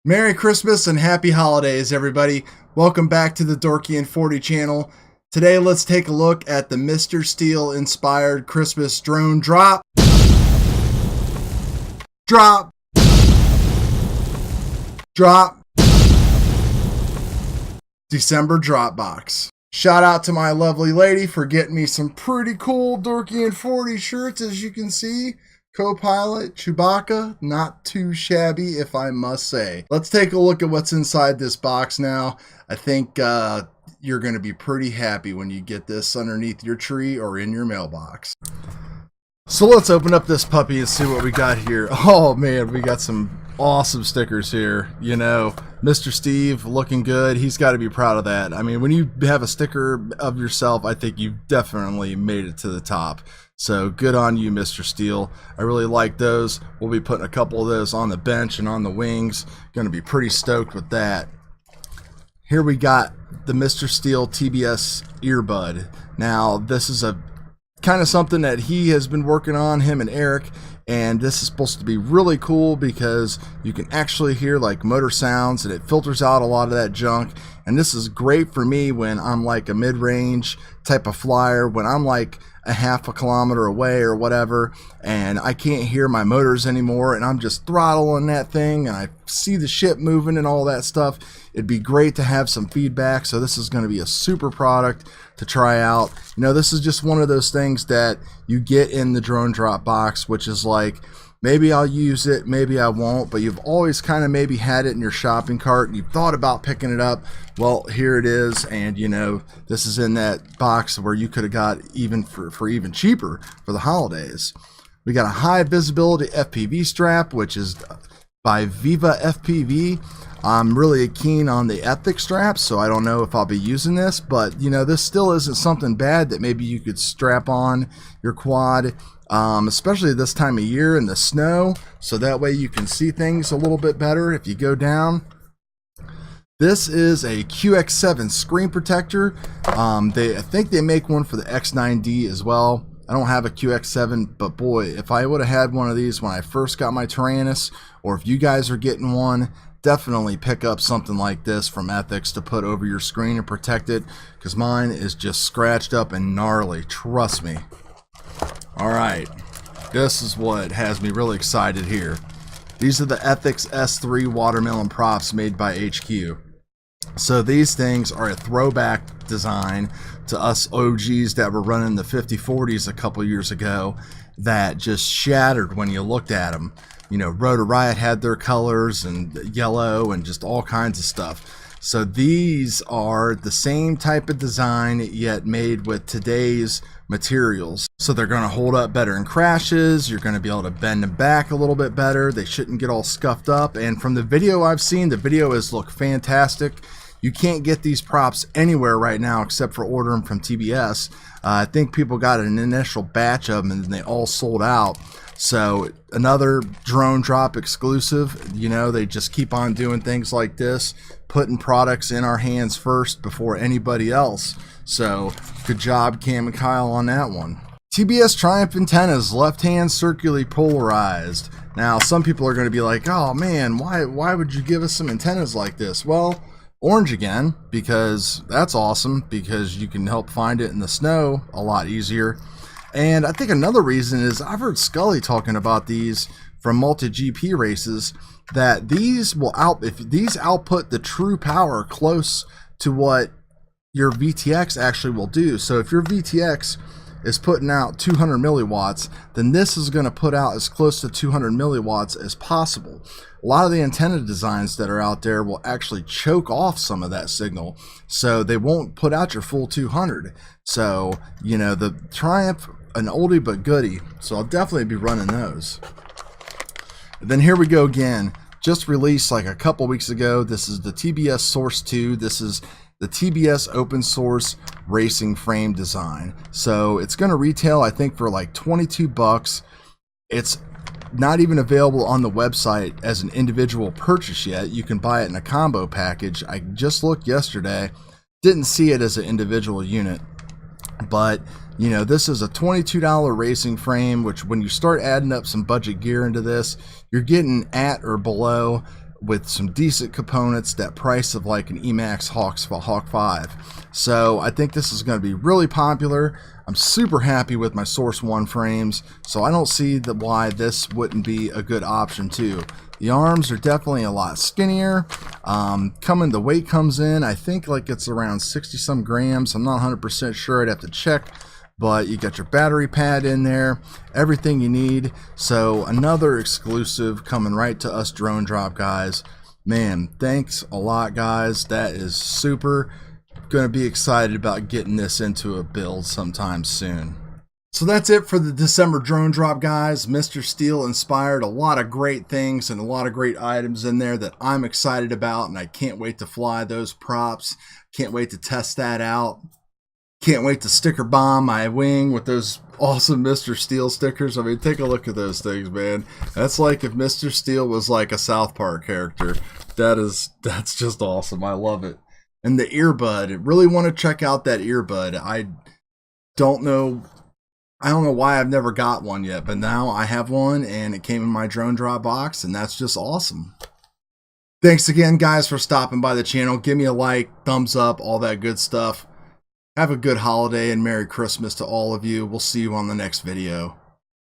Merry Christmas and Happy Holidays, everybody. Welcome back to the Dorky and 40 channel. Today, let's take a look at the Mr. Steel inspired Christmas drone drop. Drop. December drop box. Shout out to my lovely lady for getting me some pretty cool Dorky and 40 shirts, as you can see. Co-pilot Chewbacca, not too shabby if I must say. Let's take a look at what's inside this box now. I think you're going to be pretty happy when you get this underneath your tree or in your mailbox. So let's open up this puppy and see what we got here. Oh man, we got some awesome stickers here. You know, Mr. Steve looking good. He's got to be proud of that. I mean, when you have a sticker of yourself, I think you've definitely made it to the top. So good on you, Mr. Steel. I really like those. We'll be putting a couple of those on the bench and on the wings. Going to be pretty stoked with that. Here we got the Mr. Steel TBS earbud. Now, this is a kind of something that he has been working on, him and Eric, and this is supposed to be really cool because you can actually hear like motor sounds and it filters out a lot of that junk. And this is great for me when I'm like a mid-range type of flyer, when I'm like a half a kilometer away or whatever, and I can't hear my motors anymore, and I'm just throttling that thing, and I see the ship moving and all that stuff. It'd be great to have some feedback, so this is going to be a super product to try out. You know, this is just one of those things that you get in the drone drop box, which is like, maybe I'll use it, maybe I won't, but you've always kind of maybe had it in your shopping cart and you've thought about picking it up. Well, here it is, and you know, this is in that box where you could have got even for even cheaper for the holidays. We got a high visibility FPV strap, which is by Viva FPV. I'm really keen on the Ethic strap, so I don't know if I'll be using this, but you know, this still isn't something bad that maybe you could strap on your quad, especially this time of year in the snow, so that way you can see things a little bit better if you go down. This is a QX7 screen protector. I think they make one for the X9D as well. I don't have a QX7, but boy, if I would have had one of these when I first got my TARANIS, or if you guys are getting one, definitely pick up something like this from Ethics to put over your screen and protect it, because mine is just scratched up and gnarly, trust me. Alright, this is what has me really excited here. These are the Ethics S3 watermelon props made by HQ. So these things are a throwback design to us OGs that were running the 5040s a couple years ago that just shattered when you looked at them. You know, Rotor Riot had their colors and yellow and just all kinds of stuff. So these are the same type of design yet made with today's materials. So they're going to hold up better in crashes. You're going to be able to bend them back a little bit better. They shouldn't get all scuffed up. And from the video I've seen, the video has looked fantastic. You can't get these props anywhere right now except for ordering from TBS. I think people got an initial batch of them and then they all sold out. So another drone drop exclusive. You know, they just keep on doing things like this, putting products in our hands first before anybody else. So good job, Cam and Kyle, on that one. TBS Triumph antennas, left hand circularly polarized. Now some people are going to be like, oh man, why would you give us some antennas like this? Well, orange again, because that's awesome, because you can help find it in the snow a lot easier. And I think another reason is I've heard Scully talking about these from multi-GP races, that these will if these output the true power close to what your VTX actually will do. So if your VTX is putting out 200 milliwatts, then this is going to put out as close to 200 milliwatts as possible. A lot of the antenna designs that are out there will actually choke off some of that signal, so they won't put out your full 200. So, you know, the Triumph, an oldie but goodie, so I'll definitely be running those. Then here we go again, just released like a couple weeks ago. This is the TBS Source 2. This is the TBS open source racing frame design. So it's going to retail, I think, for like 22 bucks. It's not even available on the website as an individual purchase yet. You can buy it in a combo package. I just looked yesterday, didn't see it as an individual unit. But, you know, this is a $22 racing frame, which when you start adding up some budget gear into this, you're getting at or below with some decent components, that price of like an Emax Hawk 5. So I think this is going to be really popular. I'm super happy with my Source 1 frames, so I don't see why this wouldn't be a good option too. The arms are definitely a lot skinnier. The weight comes in, I think like it's around 60 some grams. I'm not 100% sure, I'd have to check. But you got your battery pad in there, everything you need. So another exclusive coming right to us drone drop guys. Man, thanks a lot guys. That is super. Gonna be excited about getting this into a build sometime soon. So that's it for the December drone drop guys. Mr. Steel inspired a lot of great things and a lot of great items in there that I'm excited about, and I can't wait to fly those props. Can't wait to test that out. Can't wait to sticker bomb my wing with those awesome Mr. Steel stickers. I mean, take a look at those things, man. That's like if Mr. Steel was like a South Park character. That's just awesome. I love it. And the earbud, I really want to check out that earbud. I don't know why I've never got one yet, but now I have one and it came in my drone drop box, and that's just awesome. Thanks again guys for stopping by the channel. Give me a like, thumbs up, all that good stuff. Have a good holiday and Merry Christmas to all of you. We'll see you on the next video.